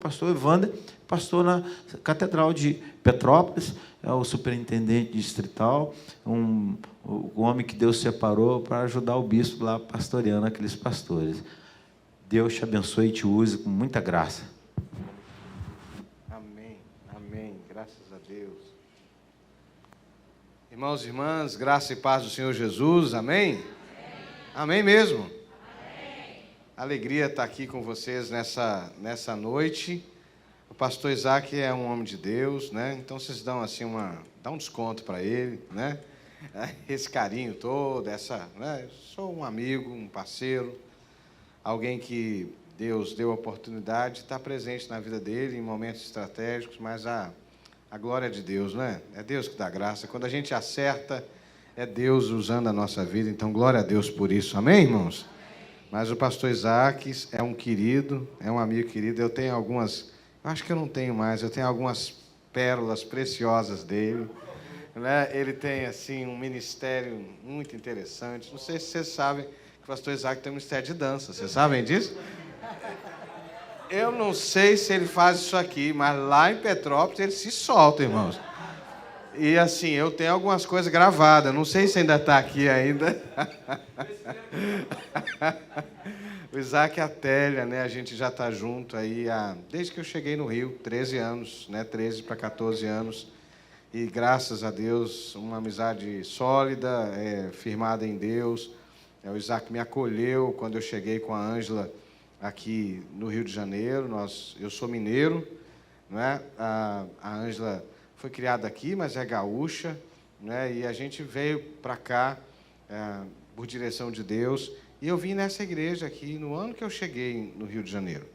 pastor Evander, pastor na Catedral de Petrópolis, é o superintendente distrital, o homem que Deus separou para ajudar o bispo lá pastoreando aqueles pastores. Deus te abençoe e te use com muita graça. Amém, amém, graças a Deus. Irmãos e irmãs, graça e paz do Senhor Jesus, amém? Amém, amém mesmo? Amém. Alegria estar aqui com vocês nessa noite. O pastor Isaac é um homem de Deus, né? Então vocês dão assim dá um desconto para ele, né? Esse carinho todo, né? Eu sou um amigo, um parceiro, alguém que Deus deu a oportunidade de estar presente na vida dele em momentos estratégicos, mas a glória é de Deus, né? É Deus que dá graça. Quando a gente acerta, é Deus usando a nossa vida. Então, glória a Deus por isso. Amém, irmãos? Mas o pastor Isaac é um querido, é um amigo querido. Eu tenho acho que eu não tenho mais, eu tenho algumas pérolas preciosas dele, né? Ele tem, assim, um ministério muito interessante. Não sei se vocês sabem que o pastor Isaac tem um ministério de dança. Vocês sabem disso? Eu não sei se ele faz isso aqui, mas lá em Petrópolis ele se solta, irmãos. E assim, eu tenho algumas coisas gravadas, não sei se ainda está aqui ainda. O Isaac e a Télia, né? A gente já está junto aí desde que eu cheguei no Rio, 13 anos, né? 13 para 14 anos. E graças a Deus, uma amizade sólida, firmada em Deus. O Isaac me acolheu quando eu cheguei com a Ângela aqui no Rio de Janeiro. Eu sou mineiro, né? A Ângela foi criada aqui, mas é gaúcha, né? E a gente veio para cá por direção de Deus. E eu vim nessa igreja aqui no ano que eu cheguei no Rio de Janeiro.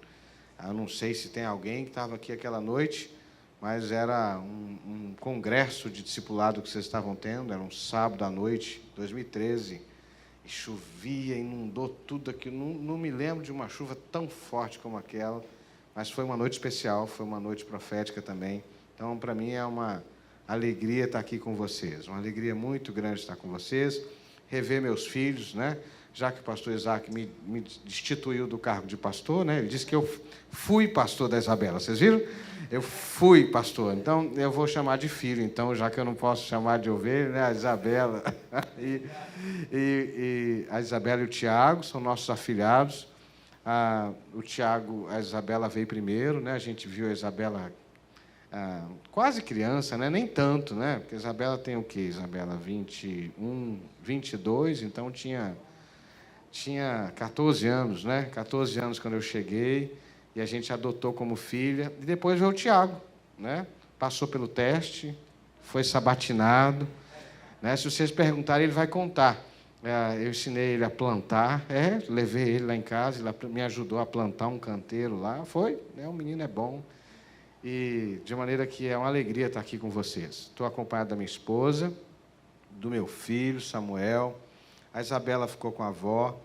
Eu não sei se tem alguém que estava aqui aquela noite, mas era um congresso de discipulado que vocês estavam tendo. Era um sábado à noite, 2013. E chovia, inundou tudo aqui. Não me lembro de uma chuva tão forte como aquela, mas foi uma noite especial, foi uma noite profética também. Então, para mim, é uma alegria estar aqui com vocês, uma alegria muito grande estar com vocês, rever meus filhos, né? Já que o pastor Isaac me destituiu do cargo de pastor, né? Ele disse que eu fui pastor da Isabela, vocês viram? Eu fui pastor, então eu vou chamar de filho, então, já que eu não posso chamar de ovelha, né? A Isabela e a Isabela e o Tiago são nossos afilhados. O Tiago, a Isabela veio primeiro, né? A gente viu a Isabela quase criança, né? Nem tanto, né? Porque a Isabela tem o quê? Isabela, 21, 22, então tinha 14 anos, né? 14 anos quando eu cheguei, e a gente adotou como filha. E depois veio o Tiago, né? Passou pelo teste, foi sabatinado, né? Se vocês perguntarem, ele vai contar. Eu ensinei ele a plantar, levei ele lá em casa, ele me ajudou a plantar um canteiro lá. Foi, né? O menino é bom. E de maneira que é uma alegria estar aqui com vocês. Estou acompanhado da minha esposa, do meu filho, Samuel. A Isabela ficou com a avó.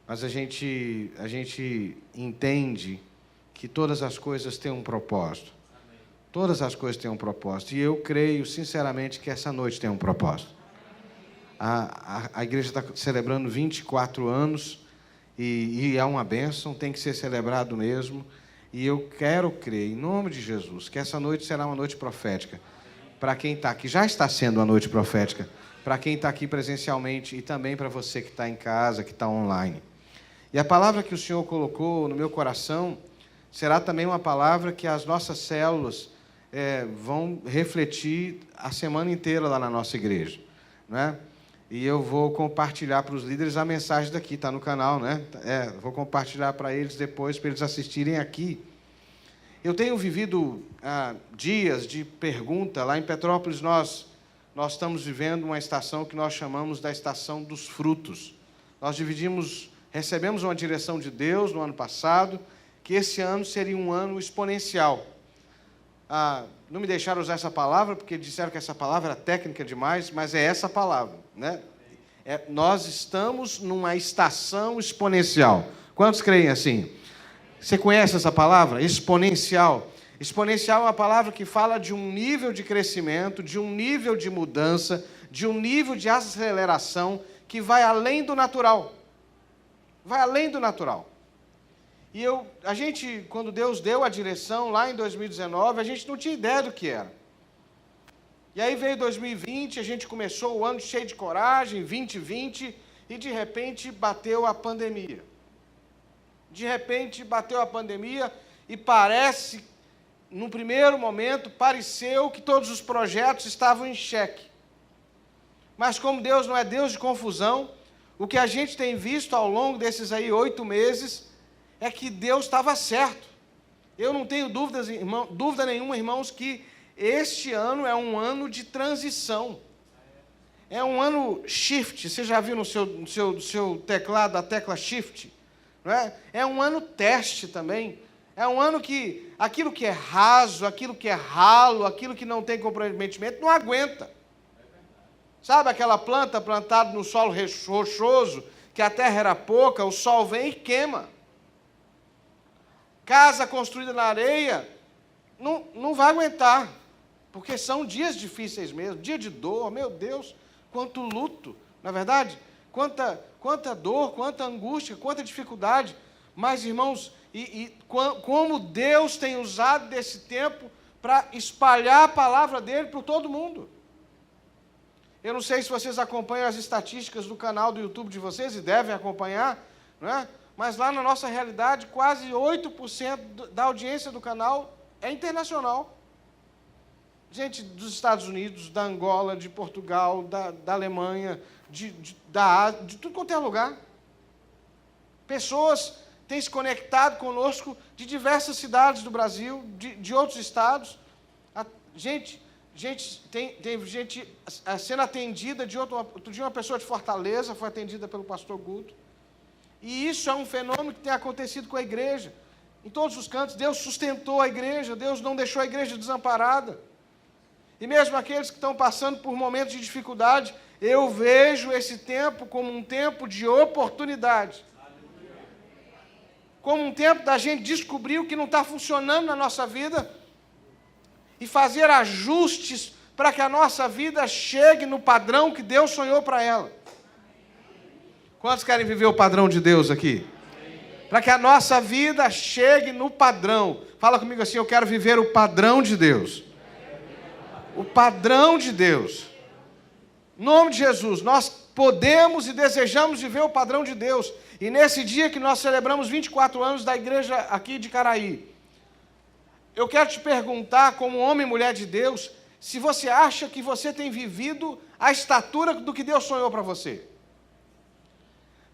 Mas a gente entende que todas as coisas têm um propósito. Amém. Todas as coisas têm um propósito. E eu creio, sinceramente, que essa noite tem um propósito. A igreja está celebrando 24 anos e é uma bênção, tem que ser celebrado mesmo. E eu quero crer, em nome de Jesus, que essa noite será uma noite profética. Para quem está aqui, já está sendo uma noite profética. Para quem está aqui presencialmente e também para você que está em casa, que está online. E a palavra que o Senhor colocou no meu coração será também uma palavra que as nossas células vão refletir a semana inteira lá na nossa igreja, né? E eu vou compartilhar para os líderes a mensagem daqui, está no canal, né? Vou compartilhar para eles depois, para eles assistirem aqui. Eu tenho vivido dias de pergunta. Lá em Petrópolis, nós estamos vivendo uma estação que nós chamamos da estação dos frutos. Nós recebemos uma direção de Deus no ano passado, que esse ano seria um ano exponencial. Não me deixaram usar essa palavra, porque disseram que essa palavra era técnica demais, mas é essa palavra, né? Nós estamos numa estação exponencial. Quantos creem assim? Você conhece essa palavra? Exponencial. Exponencial é uma palavra que fala de um nível de crescimento, de um nível de mudança, de um nível de aceleração que vai além do natural. Vai além do natural. E a gente, quando Deus deu a direção, lá em 2019, a gente não tinha ideia do que era. E aí veio 2020, a gente começou o ano cheio de coragem, 2020, e de repente bateu a pandemia. De repente bateu a pandemia e parece, no primeiro momento, pareceu que todos os projetos estavam em xeque. Mas como Deus não é Deus de confusão, o que a gente tem visto ao longo desses aí 8 meses é que Deus estava certo. Eu não tenho dúvida nenhuma, irmãos, que este ano é um ano de transição. É um ano shift. Você já viu no seu teclado a tecla shift? Não é? É um ano teste também. É um ano que aquilo que é raso, aquilo que é ralo, aquilo que não tem comprometimento, não aguenta. Sabe aquela planta plantada no solo rochoso, que a terra era pouca, o sol vem e queima. Casa construída na areia, não vai aguentar, porque são dias difíceis mesmo, dia de dor, meu Deus, quanto luto, na verdade, quanta dor, quanta angústia, quanta dificuldade. Mas, irmãos, como Deus tem usado desse tempo para espalhar a palavra dele por todo mundo. Eu não sei se vocês acompanham as estatísticas do canal do YouTube de vocês, e devem acompanhar, não é? Mas lá na nossa realidade, quase 8% da audiência do canal é internacional. Gente dos Estados Unidos, da Angola, de Portugal, da Alemanha, da Ásia, de tudo quanto é lugar. Pessoas têm se conectado conosco de diversas cidades do Brasil, de outros estados. Tem gente sendo atendida outro dia uma pessoa de Fortaleza foi atendida pelo pastor Guto. E isso é um fenômeno que tem acontecido com a igreja. Em todos os cantos, Deus sustentou a igreja, Deus não deixou a igreja desamparada. E mesmo aqueles que estão passando por momentos de dificuldade, eu vejo esse tempo como um tempo de oportunidade. Como um tempo da gente descobrir o que não está funcionando na nossa vida e fazer ajustes para que a nossa vida chegue no padrão que Deus sonhou para ela. Quantos querem viver o padrão de Deus aqui? Para que a nossa vida chegue no padrão. Fala comigo assim, eu quero viver o padrão de Deus. O padrão de Deus. Em nome de Jesus, nós podemos e desejamos viver o padrão de Deus. E nesse dia que nós celebramos 24 anos da igreja aqui de Caraí, eu quero te perguntar, como homem e mulher de Deus, se você acha que você tem vivido a estatura do que Deus sonhou para você.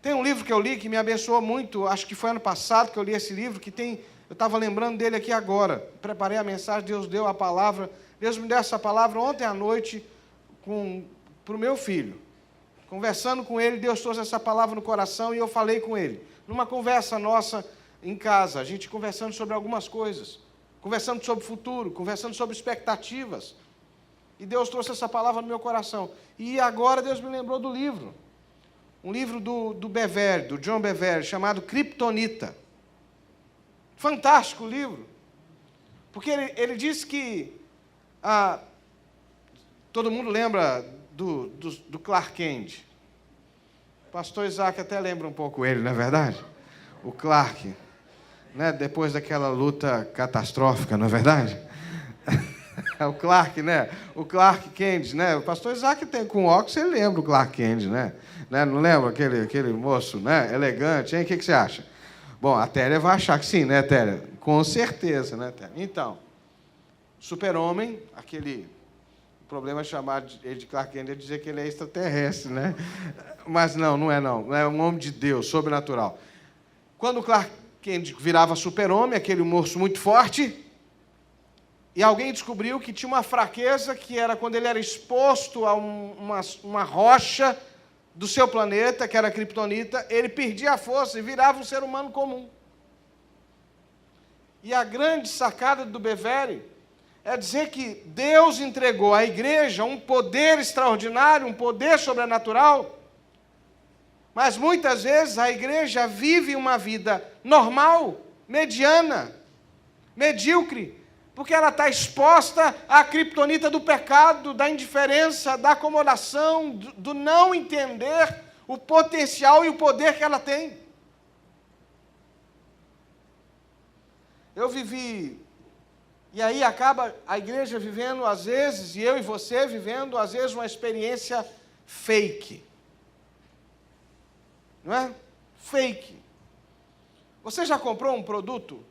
Tem um livro que eu li que me abençoou muito, acho que foi ano passado que eu li esse livro, eu estava lembrando dele aqui agora. Preparei a mensagem, Deus deu a palavra, Deus me deu essa palavra ontem à noite para o meu filho. Conversando com ele, Deus trouxe essa palavra no coração e eu falei com ele. Numa conversa nossa em casa, a gente conversando sobre algumas coisas, conversando sobre o futuro, conversando sobre expectativas. E Deus trouxe essa palavra no meu coração. E agora Deus me lembrou do livro. Um livro do Bevere, do John Bevere, chamado Kryptonita. Fantástico o livro. Porque ele diz que... todo mundo lembra do Clark Kent. O pastor Isaac até lembra um pouco ele, não é verdade? O Clark, né? Depois daquela luta catastrófica, não é verdade? O Clark, né? O Clark Kent, né? O pastor Isaac tem com óculos, ele lembra o Clark Kent, né? Não lembra aquele moço, né? Elegante, hein? O que você acha? Bom, a Télia vai achar que sim, né, Télia? Com certeza, né, Télia? Então, Super-Homem, aquele problema é chamar ele de Clark Kent, é dizer que ele é extraterrestre, né? Mas não é não. É um homem de Deus, sobrenatural. Quando o Clark Kent virava Super-Homem, aquele moço muito forte, e alguém descobriu que tinha uma fraqueza, que era quando ele era exposto a uma rocha do seu planeta, que era a Kryptonita, ele perdia a força e virava um ser humano comum. E a grande sacada do Bevere é dizer que Deus entregou à igreja um poder extraordinário, um poder sobrenatural, mas muitas vezes a igreja vive uma vida normal, mediana, medíocre, porque ela está exposta à criptonita do pecado, da indiferença, da acomodação, do não entender o potencial e o poder que ela tem. Eu vivi, e aí acaba a igreja vivendo, às vezes, e eu e você vivendo, às vezes, uma experiência fake. Não é? Fake. Você já comprou um produto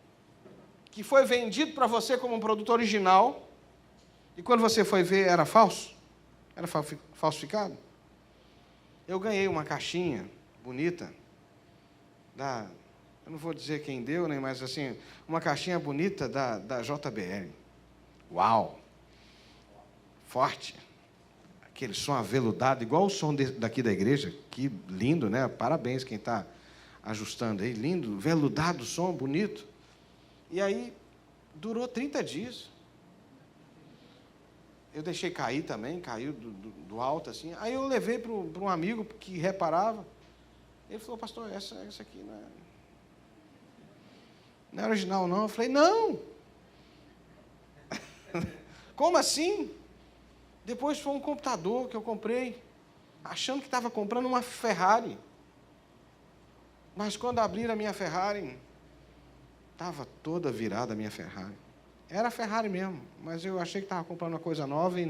que foi vendido para você como um produto original, e quando você foi ver era falso? Era falsificado? Eu ganhei uma caixinha bonita, eu não vou dizer quem deu, né, mas assim, uma caixinha bonita da JBL. Uau! Forte. Aquele som aveludado, igual o som daqui da igreja. Que lindo, né? Parabéns quem está ajustando aí. Lindo, veludado, som bonito. E aí, durou 30 dias. Eu deixei cair também, caiu do alto, assim. Aí eu levei para um amigo que reparava. Ele falou, pastor, essa aqui não é original, não. Eu falei, não. Como assim? Depois foi um computador que eu comprei, achando que estava comprando uma Ferrari. Mas quando abriram a minha Ferrari, estava toda virada a minha Ferrari. Era a Ferrari mesmo, mas eu achei que estava comprando uma coisa nova e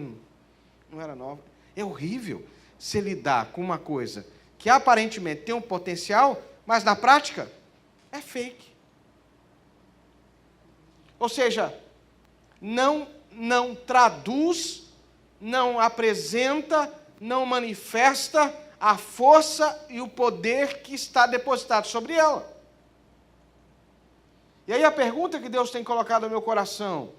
não era nova. É horrível se lidar com uma coisa que aparentemente tem um potencial, mas na prática é fake. Ou seja, não traduz, não apresenta, não manifesta a força e o poder que está depositado sobre ela. E aí a pergunta que Deus tem colocado no meu coração,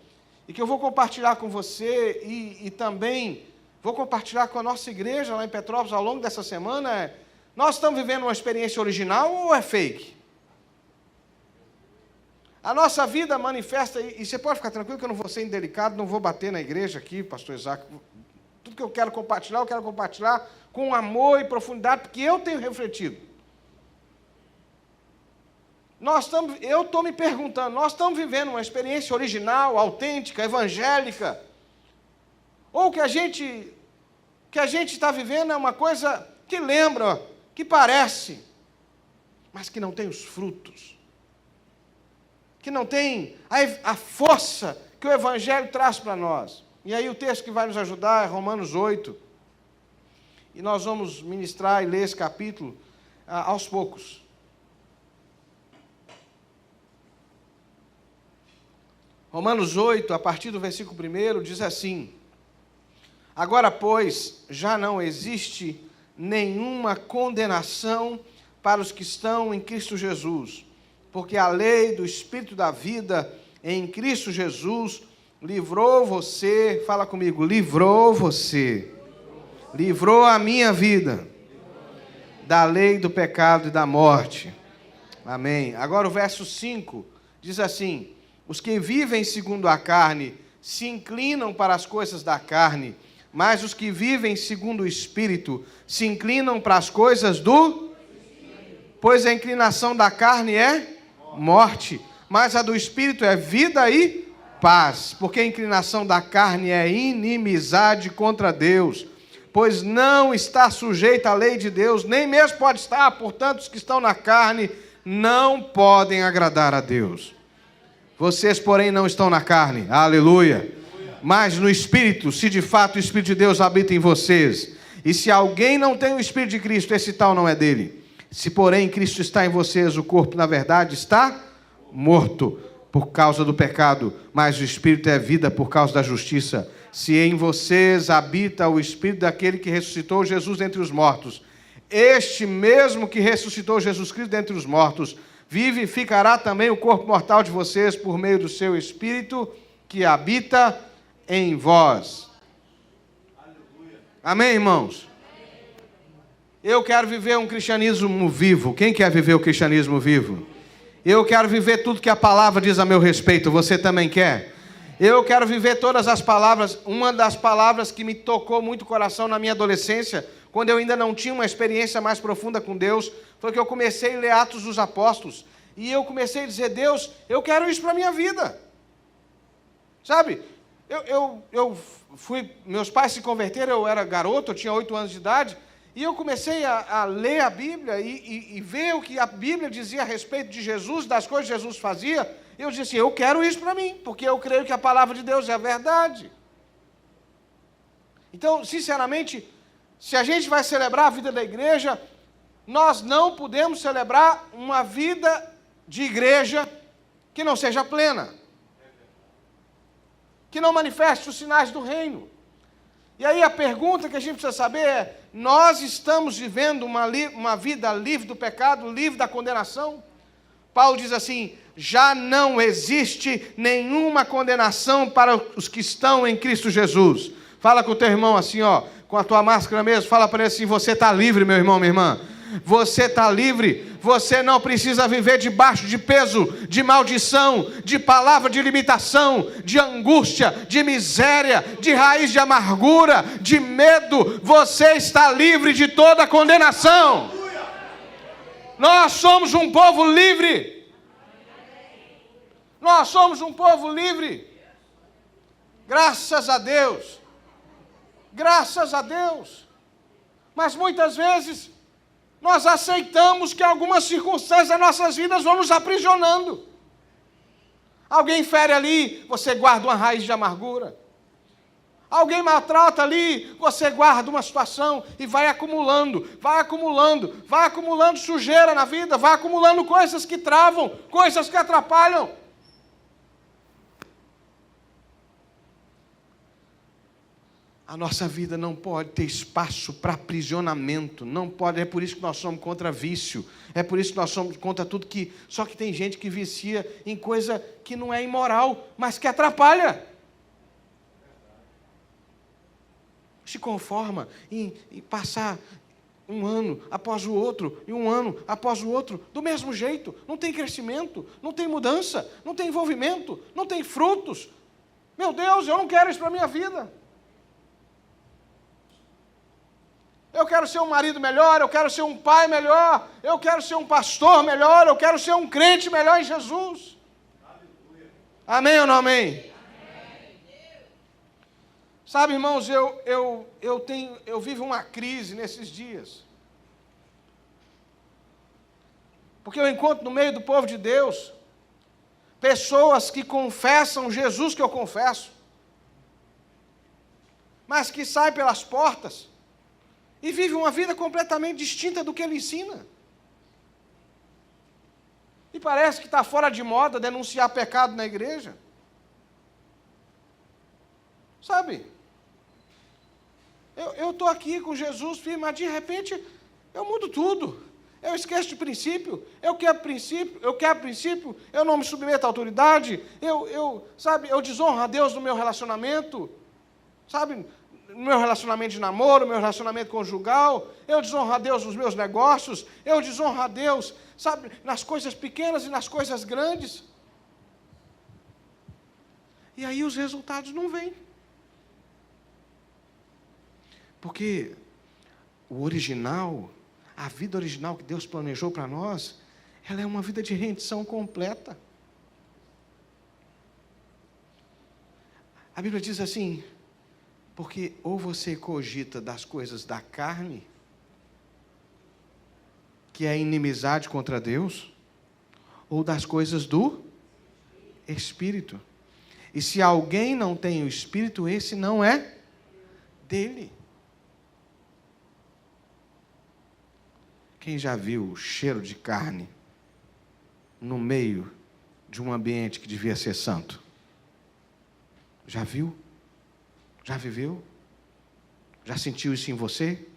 e que eu vou compartilhar com você, e também vou compartilhar com a nossa igreja lá em Petrópolis ao longo dessa semana, é: nós estamos vivendo uma experiência original ou é fake? A nossa vida manifesta, e você pode ficar tranquilo que eu não vou ser indelicado, não vou bater na igreja aqui, pastor Isaac. Tudo que eu quero compartilhar com amor e profundidade, porque eu tenho refletido. Eu estou me perguntando, nós estamos vivendo uma experiência original, autêntica, evangélica? Ou o que a gente está vivendo é uma coisa que lembra, que parece, mas que não tem os frutos, que não tem a força que o Evangelho traz para nós. E aí o texto que vai nos ajudar é Romanos 8. E nós vamos ministrar e ler esse capítulo aos poucos. Romanos 8, a partir do versículo 1, diz assim: agora, pois, já não existe nenhuma condenação para os que estão em Cristo Jesus, porque a lei do Espírito da vida em Cristo Jesus livrou você, fala comigo, livrou a minha vida da lei do pecado e da morte. Amém. Agora o verso 5 diz assim: os que vivem segundo a carne se inclinam para as coisas da carne, mas os que vivem segundo o Espírito se inclinam para as coisas do Espírito. Pois a inclinação da carne é morte, mas a do Espírito é vida e paz, porque a inclinação da carne é inimizade contra Deus, pois não está sujeita à lei de Deus, nem mesmo pode estar, portanto, os que estão na carne não podem agradar a Deus. Vocês, porém, não estão na carne, aleluia, mas no Espírito, se de fato o Espírito de Deus habita em vocês. E se alguém não tem o Espírito de Cristo, esse tal não é dele. Se, porém, Cristo está em vocês, o corpo, na verdade, está morto por causa do pecado, mas o Espírito é vida por causa da justiça. Se em vocês habita o Espírito daquele que ressuscitou Jesus dentre os mortos, este mesmo que ressuscitou Jesus Cristo dentre os mortos, vivificará também o corpo mortal de vocês por meio do seu Espírito que habita em vós. Amém, irmãos? Eu quero viver um cristianismo vivo. Quem quer viver o cristianismo vivo? Eu quero viver tudo que a palavra diz a meu respeito. Você também quer? Eu quero viver todas as palavras. Uma das palavras que me tocou muito o coração na minha adolescência, quando eu ainda não tinha uma experiência mais profunda com Deus, foi que eu comecei a ler Atos dos Apóstolos. E eu comecei a dizer: Deus, eu quero isso para a minha vida. Sabe? Meus pais se converteram, eu era garoto, eu tinha 8 anos de idade, e eu comecei a ler a Bíblia e ver o que a Bíblia dizia a respeito de Jesus, das coisas que Jesus fazia, eu disse assim, eu quero isso para mim, porque eu creio que a palavra de Deus é a verdade. Então, sinceramente, se a gente vai celebrar a vida da igreja, nós não podemos celebrar uma vida de igreja que não seja plena, que não manifeste os sinais do reino. E aí a pergunta que a gente precisa saber é, nós estamos vivendo uma vida livre do pecado, livre da condenação? Paulo diz assim, já não existe nenhuma condenação para os que estão em Cristo Jesus. Fala com o teu irmão assim, ó, com a tua máscara mesmo, fala para ele assim, você está livre, meu irmão, minha irmã. Você está livre, você não precisa viver debaixo de peso, de maldição, de palavra de limitação, de angústia, de miséria, de raiz de amargura, de medo. Você está livre de toda condenação. Nós somos um povo livre. Nós somos um povo livre. Graças a Deus. Graças a Deus. Mas muitas vezes nós aceitamos que algumas circunstâncias das nossas vidas vão nos aprisionando. Alguém fere ali, você guarda uma raiz de amargura. Alguém maltrata ali, você guarda uma situação e vai acumulando, vai acumulando, vai acumulando sujeira na vida, vai acumulando coisas que travam, coisas que atrapalham. A nossa vida não pode ter espaço para aprisionamento, não pode, é por isso que nós somos contra vício, é por isso que nós somos contra tudo que... Só que tem gente que vicia em coisa que não é imoral, mas que atrapalha. Se conforma em passar um ano após o outro, e um ano após o outro, do mesmo jeito, não tem crescimento, não tem mudança, não tem envolvimento, não tem frutos. Meu Deus, eu não quero isso para a minha vida. Eu quero ser um marido melhor, eu quero ser um pai melhor, eu quero ser um pastor melhor, eu quero ser um crente melhor em Jesus. Aleluia. Amém ou não amém? Amém. Sabe, irmãos, eu vivo uma crise nesses dias. Porque eu encontro no meio do povo de Deus pessoas que confessam Jesus que eu confesso, mas que saem pelas portas e vive uma vida completamente distinta do que ele ensina. E parece que está fora de moda denunciar pecado na igreja. Sabe? Eu estou aqui com Jesus, mas de repente eu mudo tudo. Eu esqueço de princípio, eu quero princípio, eu não me submeto à autoridade, eu desonro a Deus no meu relacionamento, sabe? No meu relacionamento de namoro, no meu relacionamento conjugal, eu desonro a Deus nos meus negócios, eu desonro a Deus, sabe, nas coisas pequenas e nas coisas grandes. E aí os resultados não vêm. Porque o original, a vida original que Deus planejou para nós, ela é uma vida de rendição completa. A Bíblia diz assim, porque ou você cogita das coisas da carne, que é inimizade contra Deus, ou das coisas do Espírito. E se alguém não tem o Espírito, esse não é dele. Quem já viu o cheiro de carne no meio de um ambiente que devia ser santo? Já viu? Já viveu? Já sentiu isso em você?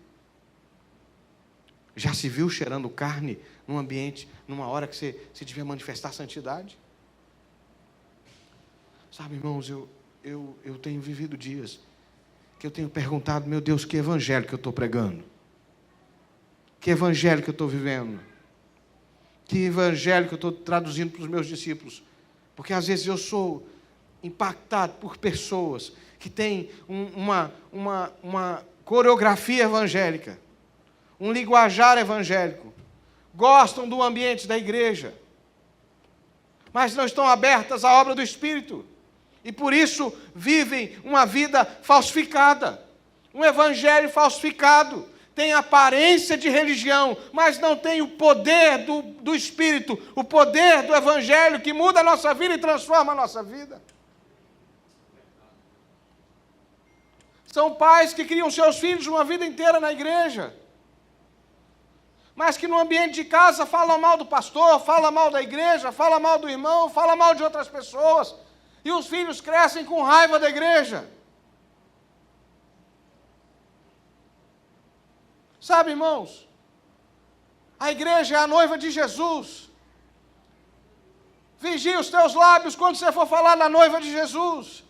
Já se viu cheirando carne num ambiente, numa hora que você devia manifestar santidade? Sabe, irmãos, eu tenho vivido dias que eu tenho perguntado, meu Deus, que evangelho que eu estou pregando? Que evangelho que eu estou vivendo? Que evangelho que eu estou traduzindo para os meus discípulos? Porque às vezes eu sou impactado por pessoas que têm uma coreografia evangélica, um linguajar evangélico, gostam do ambiente da igreja, mas não estão abertas à obra do Espírito, e por isso vivem uma vida falsificada, um evangelho falsificado, tem aparência de religião, mas não tem o poder do Espírito, o poder do Evangelho que muda a nossa vida e transforma a nossa vida. São pais que criam seus filhos uma vida inteira na igreja, mas que no ambiente de casa falam mal do pastor, falam mal da igreja, falam mal do irmão, falam mal de outras pessoas, e os filhos crescem com raiva da igreja. Sabe, irmãos, a igreja é a noiva de Jesus. Vigie os teus lábios quando você for falar da noiva de Jesus,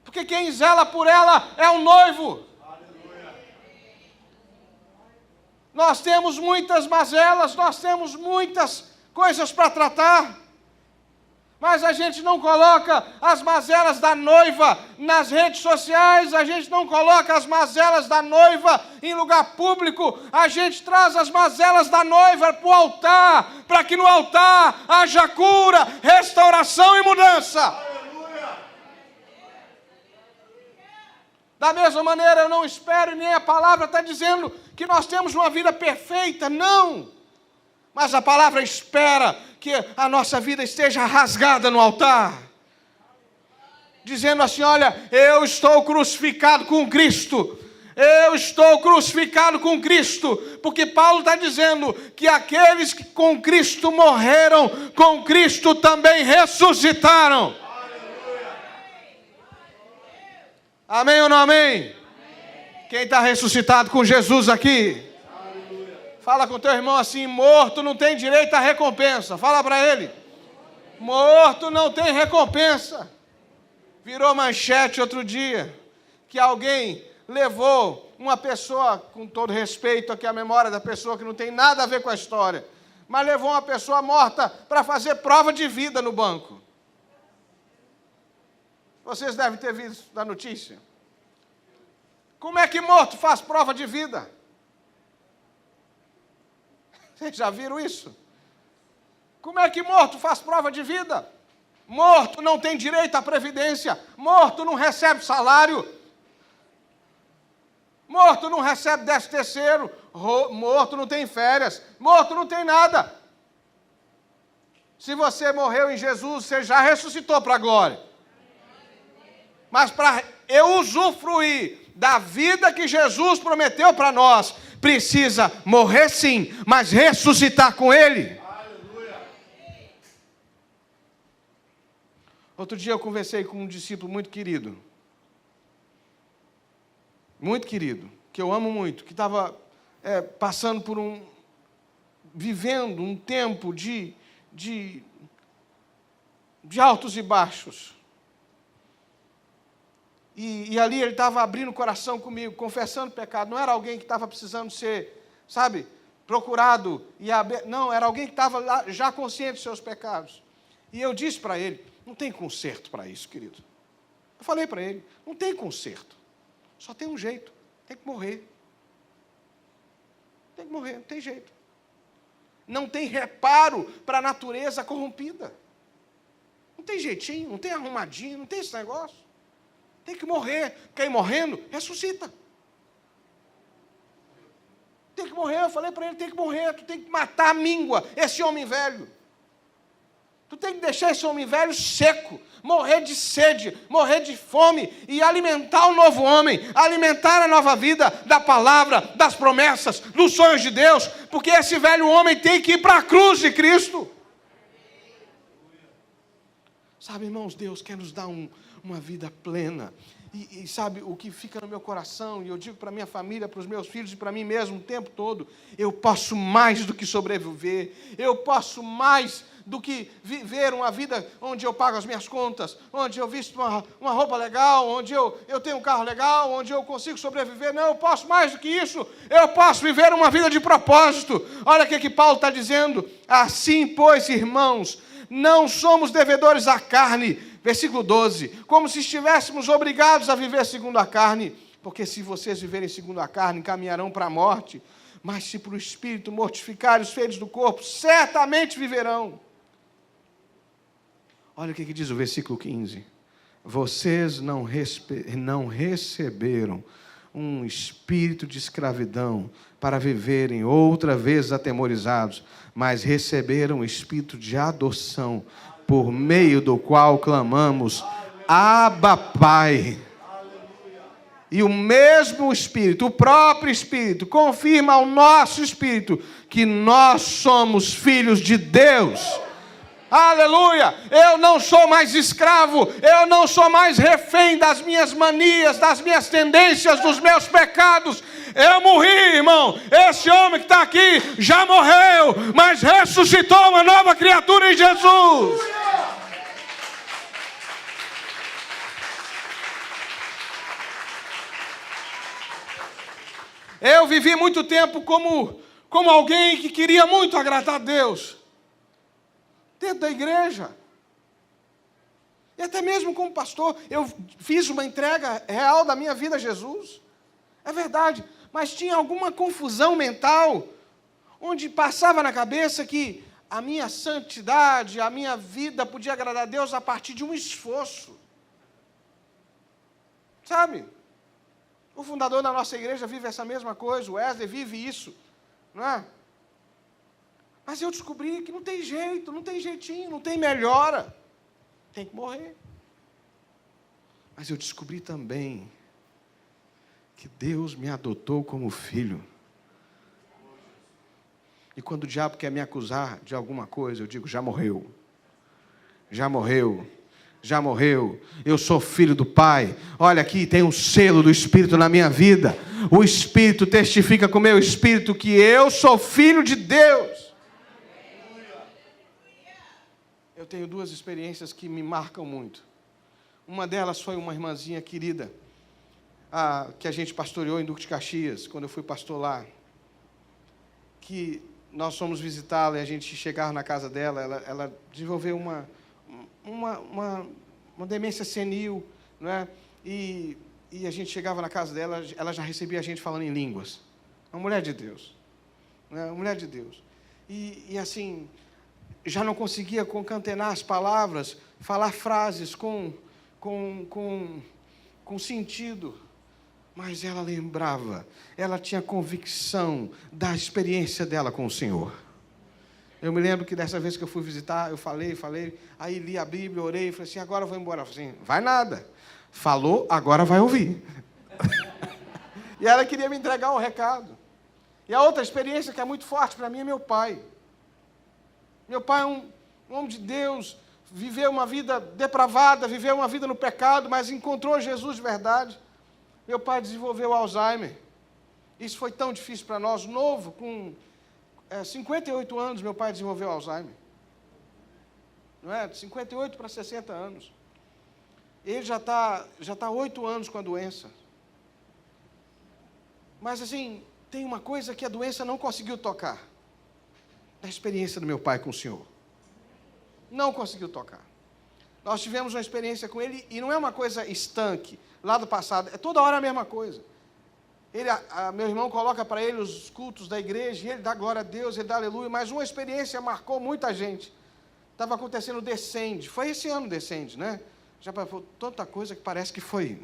porque quem zela por ela é o noivo. Nós temos muitas mazelas, nós temos muitas coisas para tratar, mas a gente não coloca as mazelas da noiva nas redes sociais, a gente não coloca as mazelas da noiva em lugar público, a gente traz as mazelas da noiva para o altar, para que no altar haja cura, restauração e mudança. Da mesma maneira, eu não espero, e nem a palavra está dizendo que nós temos uma vida perfeita, não. Mas a palavra espera que a nossa vida esteja rasgada no altar, dizendo assim: olha, eu estou crucificado com Cristo, eu estou crucificado com Cristo, porque Paulo está dizendo que aqueles que com Cristo morreram, com Cristo também ressuscitaram. Amém ou não amém? Amém. Quem está ressuscitado com Jesus aqui? Aleluia. Fala com teu irmão assim: morto não tem direito à recompensa. Fala para ele: morto não tem recompensa. Virou manchete outro dia que alguém levou uma pessoa, com todo respeito aqui à memória da pessoa, que não tem nada a ver com a história, mas levou uma pessoa morta para fazer prova de vida no banco. Vocês devem ter visto da notícia. Como é que morto faz prova de vida? Vocês já viram isso? Como é que morto faz prova de vida? Morto não tem direito à previdência. Morto não recebe salário. Morto não recebe 13º. Morto não tem férias. Morto não tem nada. Se você morreu em Jesus, você já ressuscitou para a glória. Mas para eu usufruir da vida que Jesus prometeu para nós, precisa morrer sim, mas ressuscitar com Ele. Aleluia. Outro dia eu conversei com um discípulo muito querido, que eu amo muito, que estava passando por vivendo um tempo de altos e baixos. E ali ele estava abrindo o coração comigo, confessando pecado. Não era alguém que estava precisando ser, procurado. Não, era alguém que estava já consciente dos seus pecados. E eu disse para ele: não tem conserto para isso, querido. Eu falei para ele: não tem conserto. Só tem um jeito, tem que morrer. Tem que morrer, não tem jeito. Não tem reparo para a natureza corrompida. Não tem jeitinho, não tem arrumadinho, não tem esse negócio. Tem que morrer. Quer ir morrendo? Ressuscita. Tem que morrer. Eu falei para ele: tem que morrer. Tu tem que matar a míngua, esse homem velho. Tu tem que deixar esse homem velho seco, morrer de sede, morrer de fome e alimentar o novo homem, alimentar a nova vida da palavra, das promessas, dos sonhos de Deus, porque esse velho homem tem que ir para a cruz de Cristo. Sabe, irmãos, Deus quer nos dar uma vida plena. E sabe, o que fica no meu coração, e eu digo para minha família, para os meus filhos e para mim mesmo o tempo todo: eu posso mais do que sobreviver, eu posso mais do que viver uma vida onde eu pago as minhas contas, onde eu visto uma roupa legal, onde eu tenho um carro legal, onde eu consigo sobreviver. Não, eu posso mais do que isso, eu posso viver uma vida de propósito. Olha o que Paulo está dizendo: assim, pois, irmãos, não somos devedores à carne. Versículo 12, como se estivéssemos obrigados a viver segundo a carne, porque se vocês viverem segundo a carne, caminharão para a morte, mas se por o Espírito mortificarem os feitos do corpo, certamente viverão. Olha o que diz o versículo 15, vocês não receberam um espírito de escravidão para viverem outra vez atemorizados, mas receberam um espírito de adoção, por meio do qual clamamos, Abba, Pai. E o mesmo Espírito, o próprio Espírito, confirma ao nosso Espírito que nós somos filhos de Deus. Aleluia! Eu não sou mais escravo, eu não sou mais refém das minhas manias, das minhas tendências, dos meus pecados. Eu morri, irmão. Esse homem que está aqui já morreu, mas ressuscitou uma nova criatura em Jesus. Eu vivi muito tempo como alguém que queria muito agradar a Deus, dentro da igreja. E até mesmo como pastor, eu fiz uma entrega real da minha vida a Jesus. É verdade, mas tinha alguma confusão mental, onde passava na cabeça que a minha santidade, a minha vida podia agradar a Deus a partir de um esforço. Sabe? O fundador da nossa igreja vive essa mesma coisa, o Wesley vive isso, não é? Mas eu descobri que não tem jeito, não tem jeitinho, não tem melhora. Tem que morrer. Mas eu descobri também que Deus me adotou como filho. E quando o diabo quer me acusar de alguma coisa, eu digo, já morreu. Já morreu. Já morreu, eu sou filho do Pai. Olha aqui, tem um selo do Espírito na minha vida. O Espírito testifica com o meu Espírito que eu sou filho de Deus. Eu tenho duas experiências que me marcam muito. Uma delas foi uma irmãzinha querida, que a gente pastoreou em Duque de Caxias, quando eu fui pastor lá. Que nós fomos visitá-la e a gente chegava na casa dela, ela desenvolveu uma demência senil, não é? E a gente chegava na casa dela, ela já recebia a gente falando em línguas. Uma mulher de Deus. Não é? Uma mulher de Deus. E assim, já não conseguia concatenar as palavras, falar frases com sentido. Mas ela lembrava, ela tinha convicção da experiência dela com o Senhor. Eu me lembro que dessa vez que eu fui visitar, eu falei, aí li a Bíblia, orei, falei assim, agora eu vou embora. Ela falou assim, vai nada. Falou, agora vai ouvir. E ela queria me entregar um recado. E a outra experiência que é muito forte para mim é meu pai. Meu pai é um homem de Deus, viveu uma vida depravada, viveu uma vida no pecado, mas encontrou Jesus de verdade. Meu pai desenvolveu Alzheimer. Isso foi tão difícil para nós, novo, com 58 anos, meu pai desenvolveu Alzheimer. Não é? De 58 para 60 anos. Ele já está 8 anos com a doença. Mas, assim, tem uma coisa que a doença não conseguiu tocar. Da experiência do meu pai com o Senhor. Não conseguiu tocar. Nós tivemos uma experiência com ele, e não é uma coisa estanque, lá do passado, é toda hora a mesma coisa. Meu irmão coloca para ele os cultos da igreja, e ele dá glória a Deus, ele dá aleluia, mas uma experiência marcou muita gente. Estava acontecendo o Descende, foi esse ano o Descende, né? Já foi tanta coisa que parece que foi,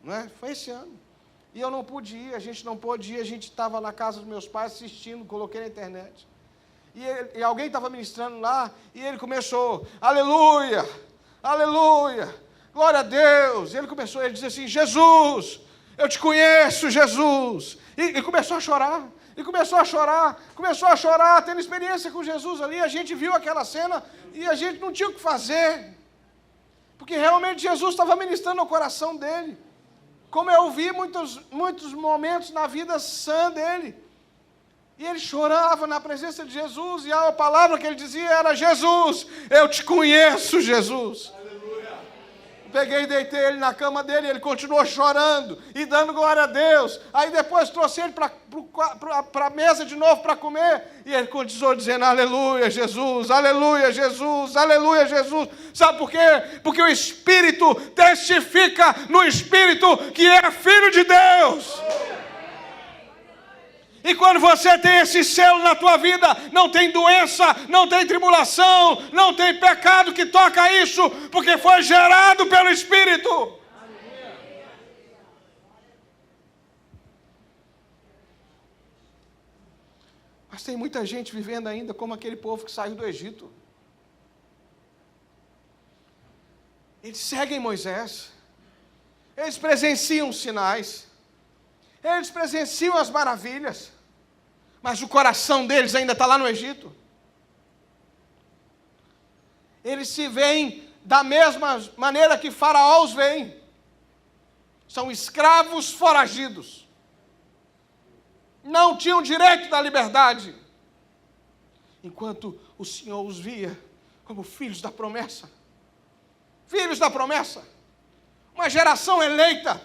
não é? Foi esse ano. E eu não pude ir, a gente não pôde ir, a gente estava na casa dos meus pais assistindo, coloquei na internet. E alguém estava ministrando lá, e ele começou, aleluia, aleluia, glória a Deus. E ele disse assim, Jesus, eu te conheço, Jesus. E começou a chorar, começou a chorar, tendo experiência com Jesus ali. A gente viu aquela cena e a gente não tinha o que fazer, porque realmente Jesus estava ministrando ao coração dele, como eu vi muitos momentos na vida sã dele. E ele chorava na presença de Jesus, e a palavra que ele dizia era, Jesus, eu te conheço, Jesus. Peguei e deitei ele na cama dele, e ele continuou chorando e dando glória a Deus. Aí depois trouxe ele para a mesa de novo para comer, e ele continuou dizendo, aleluia, Jesus, aleluia, Jesus, aleluia, Jesus. Sabe por quê? Porque o Espírito testifica no Espírito que é filho de Deus. E quando você tem esse selo na tua vida, não tem doença, não tem tribulação, não tem pecado que toca isso, porque foi gerado pelo Espírito. Mas tem muita gente vivendo ainda como aquele povo que saiu do Egito. Eles seguem Moisés. Eles presenciam os sinais. Eles presenciam as maravilhas. Mas o coração deles ainda está lá no Egito. Eles se veem da mesma maneira que Faraó os vê. São escravos foragidos. Não tinham direito da liberdade. Enquanto o Senhor os via como filhos da promessa. Filhos da promessa. Uma geração eleita.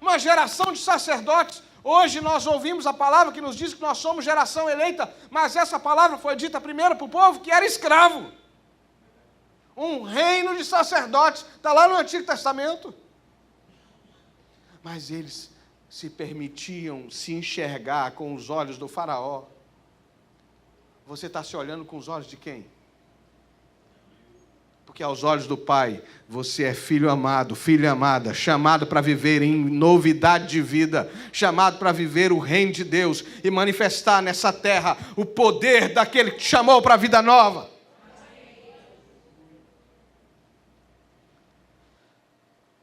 Uma geração de sacerdotes. Hoje nós ouvimos a palavra que nos diz que nós somos geração eleita, mas essa palavra foi dita primeiro para o povo que era escravo. Um reino de sacerdotes. Está lá no Antigo Testamento. Mas eles se permitiam se enxergar com os olhos do faraó. Você está se olhando com os olhos de quem? Porque aos olhos do Pai, você é filho amado, filha amada, chamado para viver em novidade de vida, chamado para viver o reino de Deus e manifestar nessa terra o poder daquele que te chamou para a vida nova.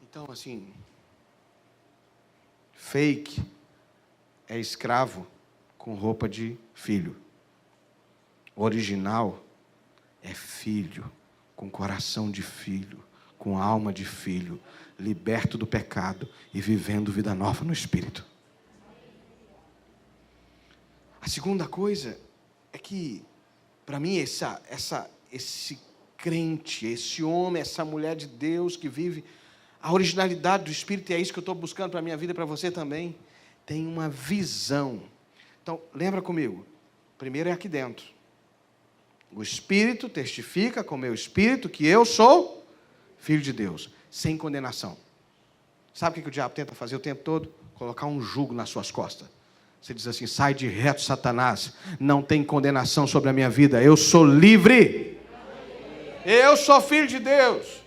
Então, assim, fake é escravo com roupa de filho. Original é filho, com coração de filho, com alma de filho, liberto do pecado e vivendo vida nova no Espírito. A segunda coisa é que, para mim, esse crente, esse homem, essa mulher de Deus que vive a originalidade do Espírito, e é isso que eu estou buscando para a minha vida e para você também, tem uma visão. Então, lembra comigo, primeiro é aqui dentro. O Espírito testifica com o meu Espírito que eu sou filho de Deus, sem condenação. Sabe o que o diabo tenta fazer o tempo todo? Colocar um jugo nas suas costas. Você diz assim, sai de reto, Satanás, não tem condenação sobre a minha vida, eu sou livre. Eu sou filho de Deus.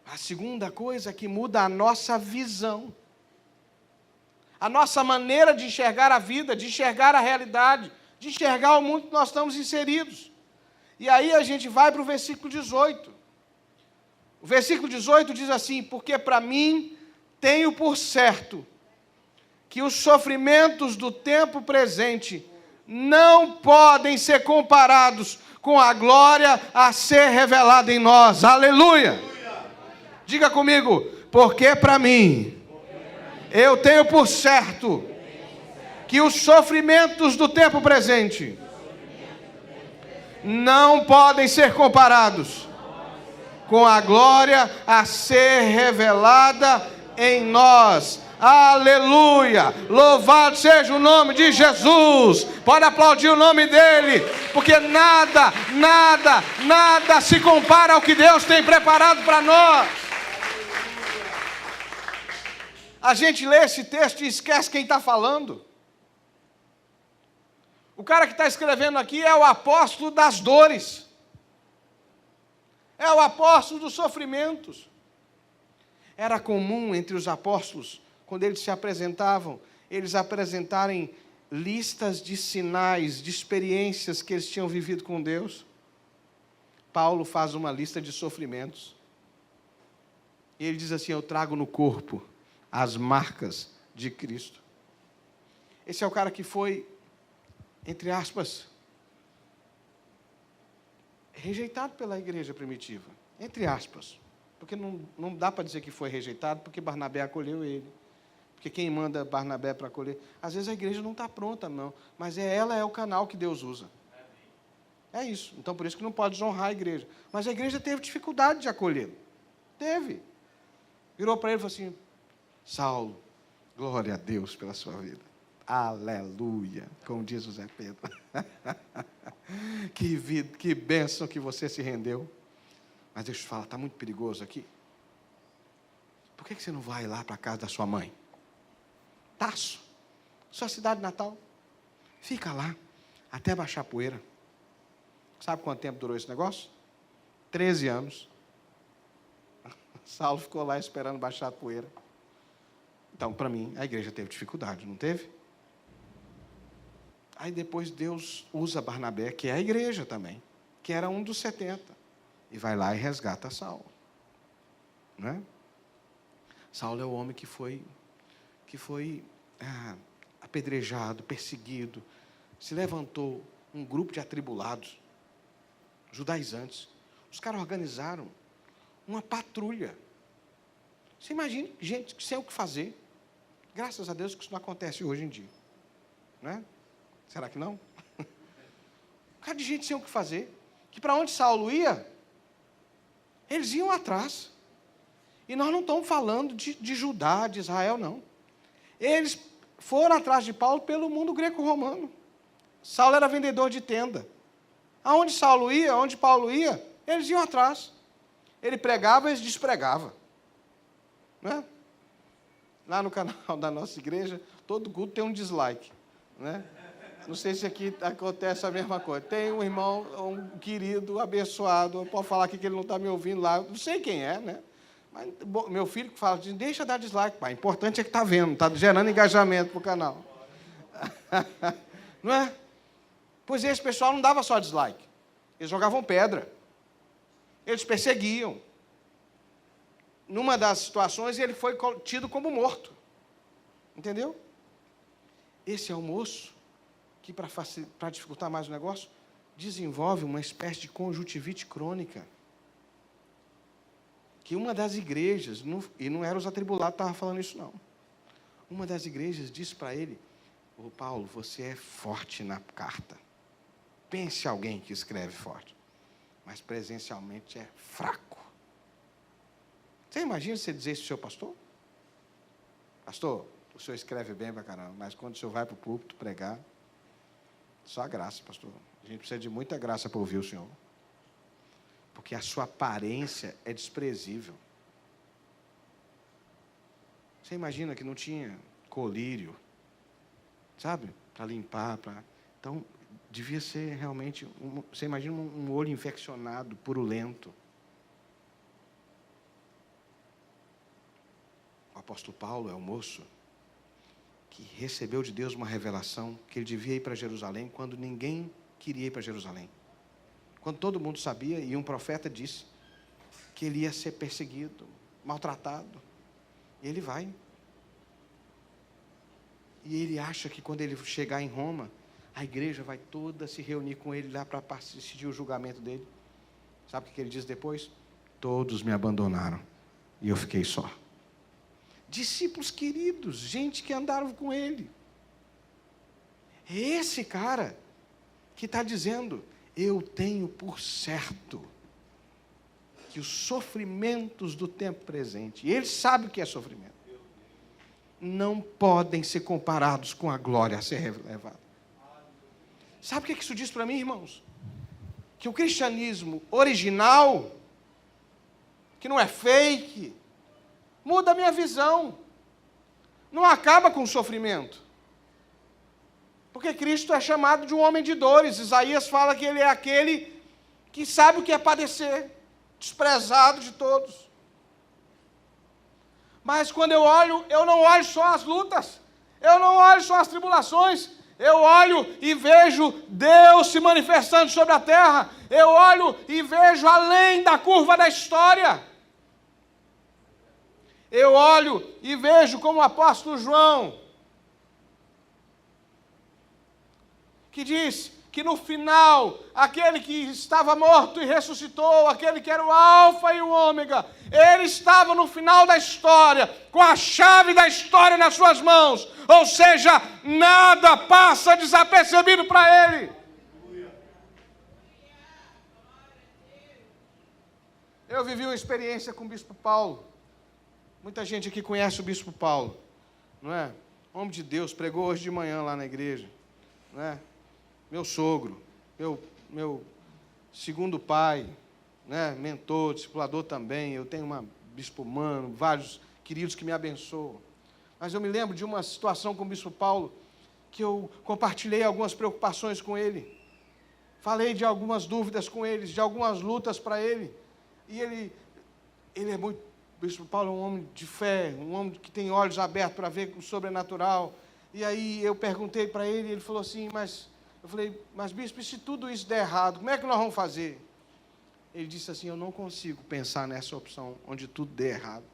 A segunda coisa que muda a nossa visão. A nossa maneira de enxergar a vida, de enxergar a realidade, de enxergar o mundo que nós estamos inseridos. E aí a gente vai para o versículo 18. O versículo 18 diz assim, porque para mim tenho por certo que os sofrimentos do tempo presente não podem ser comparados com a glória a ser revelada em nós. Aleluia! Diga comigo, porque para mim, eu tenho por certo que os sofrimentos do tempo presente não podem ser comparados com a glória a ser revelada em nós. Aleluia! Louvado seja o nome de Jesus. Pode aplaudir o nome dele, porque nada se compara ao que Deus tem preparado para nós. A gente lê esse texto e esquece quem está falando. O cara que está escrevendo aqui é o apóstolo das dores. É o apóstolo dos sofrimentos. Era comum entre os apóstolos, quando eles se apresentavam, eles apresentarem listas de sinais, de experiências que eles tinham vivido com Deus. Paulo faz uma lista de sofrimentos. E ele diz assim, eu trago no corpo as marcas de Cristo. Esse é o cara que foi, entre aspas, rejeitado pela igreja primitiva. Entre aspas. Porque não dá para dizer que foi rejeitado, porque Barnabé acolheu ele. Porque quem manda Barnabé para acolher? Às vezes a igreja não está pronta, não. Mas ela é o canal que Deus usa. É isso. Então, por isso que não pode desonrar a igreja. Mas a igreja teve dificuldade de acolhê-lo. Teve. Virou para ele e falou assim, Saulo, glória a Deus pela sua vida. Aleluia, como diz José Pedro. Que bênção que você se rendeu. Mas deixa eu te falar, está muito perigoso aqui. Por que você não vai lá para a casa da sua mãe? Tarso, sua cidade natal. Fica lá, até baixar a poeira. Sabe quanto tempo durou esse negócio? 13 anos. Saulo ficou lá esperando baixar a poeira. Então, para mim, a igreja teve dificuldade, não teve? Aí depois Deus usa Barnabé, que é a igreja também, que era um dos 70, e vai lá e resgata Saulo. Não é? Saulo é o homem que foi apedrejado, perseguido. Se levantou um grupo de atribulados, judaizantes. Os caras organizaram uma patrulha. Você imagina, gente, sem o que fazer. Graças a Deus que isso não acontece hoje em dia. Não é? Será que não? Um cara de gente sem o que fazer. Que para onde Saulo ia, eles iam atrás. E nós não estamos falando de Judá, de Israel, não. Eles foram atrás de Paulo pelo mundo greco-romano. Saulo era vendedor de tenda. Aonde Saulo ia, onde Paulo ia, eles iam atrás. Ele pregava, eles despregavam. Né? Lá no canal da nossa igreja, todo culto tem um dislike. Né? Não sei se aqui acontece a mesma coisa. Tem um irmão, um querido, abençoado, eu posso falar aqui que ele não está me ouvindo lá, não sei quem é, né? Mas meu filho que fala, deixa dar dislike, pai. O importante é que está vendo, está gerando engajamento para o canal. Não é? Pois esse pessoal não dava só dislike. Eles jogavam pedra. Eles perseguiam. Numa das situações, ele foi tido como morto. Entendeu? Esse é o moço que, para dificultar mais o negócio, desenvolve uma espécie de conjuntivite crônica. Que uma das igrejas, e não era os atribulados que estavam falando isso, não. Uma das igrejas disse para ele, ô Paulo, você é forte na carta. Pense alguém que escreve forte, mas presencialmente é fraco. Você imagina você dizer isso ao seu pastor? Pastor, o senhor escreve bem pra caramba, mas quando o senhor vai para o púlpito pregar, só a graça, pastor. A gente precisa de muita graça para ouvir o senhor. Porque a sua aparência é desprezível. Você imagina que não tinha colírio, sabe? Para limpar, Então, devia ser realmente... Você imagina um olho infeccionado, purulento. O apóstolo Paulo é o moço que recebeu de Deus uma revelação que ele devia ir para Jerusalém quando ninguém queria ir para Jerusalém. Quando todo mundo sabia, e um profeta disse que ele ia ser perseguido, maltratado. E ele vai. E ele acha que quando ele chegar em Roma, a igreja vai toda se reunir com ele lá para assistir o julgamento dele. Sabe o que ele diz depois? Todos me abandonaram e eu fiquei só. Discípulos queridos, gente que andaram com ele. É esse cara que está dizendo... Eu tenho por certo que os sofrimentos do tempo presente, e ele sabe o que é sofrimento, não podem ser comparados com a glória a ser relevada. Sabe o que isso diz para mim, irmãos? Que o cristianismo original, que não é fake, muda a minha visão. Não acaba com o sofrimento. Porque Cristo é chamado de um homem de dores. Isaías fala que ele é aquele que sabe o que é padecer, desprezado de todos. Mas quando eu olho, eu não olho só as lutas, eu não olho só as tribulações, eu olho e vejo Deus se manifestando sobre a terra, eu olho e vejo além da curva da história. Eu olho e vejo como o apóstolo João, que diz que no final, aquele que estava morto e ressuscitou, aquele que era o alfa e o ômega, ele estava no final da história, com a chave da história nas suas mãos, ou seja, nada passa desapercebido para ele. Eu vivi uma experiência com o bispo Paulo, muita gente aqui conhece o bispo Paulo, não é? Homem de Deus, pregou hoje de manhã lá na igreja, não é? Meu sogro, meu segundo pai, né, mentor, discipulador também. Eu tenho uma bispo Mano, vários queridos que me abençoam. Mas eu me lembro de uma situação com o bispo Paulo, que eu compartilhei algumas preocupações com ele. Falei de algumas dúvidas com ele, de algumas lutas para ele. E ele é muito... O bispo Paulo é um homem de fé, um homem que tem olhos abertos para ver o sobrenatural. E aí eu perguntei para ele, e ele falou assim, mas... Eu falei, mas bispo, e se tudo isso der errado, como é que nós vamos fazer? Ele disse assim, eu não consigo pensar nessa opção, onde tudo der errado.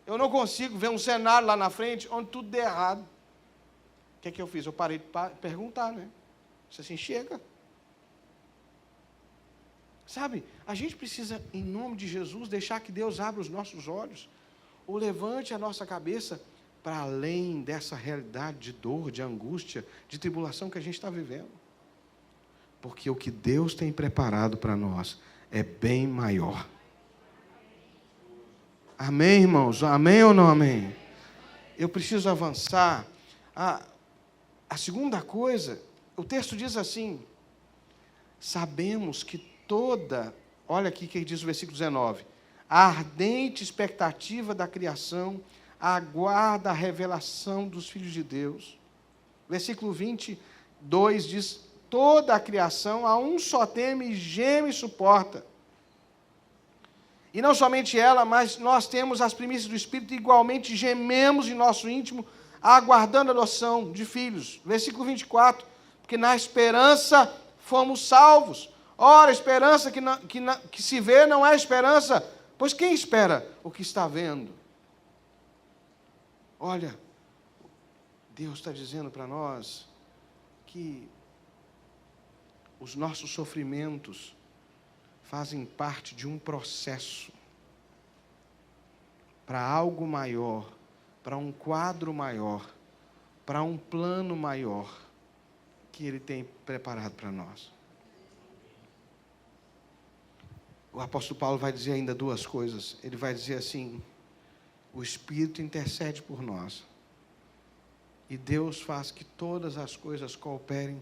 Eu não consigo ver um cenário lá na frente, onde tudo der errado. O que é que eu fiz? Eu parei de perguntar, né? Disse assim, chega. Sabe, a gente precisa, em nome de Jesus, deixar que Deus abra os nossos olhos, ou levante a nossa cabeça para além dessa realidade de dor, de angústia, de tribulação que a gente está vivendo. Porque o que Deus tem preparado para nós é bem maior. Amém, irmãos? Amém ou não amém? Eu preciso avançar. A segunda coisa, o texto diz assim, sabemos que olha aqui que diz o versículo 19, a ardente expectativa da criação aguarda a revelação dos filhos de Deus. Versículo 22 diz, toda a criação a um só teme, geme e suporta. E não somente ela, mas nós temos as primícias do Espírito, igualmente gememos em nosso íntimo, aguardando a adoção de filhos. Versículo 24, porque na esperança fomos salvos. Ora, esperança que se vê não é esperança, pois quem espera o que está vendo? Olha, Deus está dizendo para nós que os nossos sofrimentos fazem parte de um processo para algo maior, para um quadro maior, para um plano maior que Ele tem preparado para nós. O apóstolo Paulo vai dizer ainda duas coisas. Ele vai dizer assim, o Espírito intercede por nós. E Deus faz que todas as coisas cooperem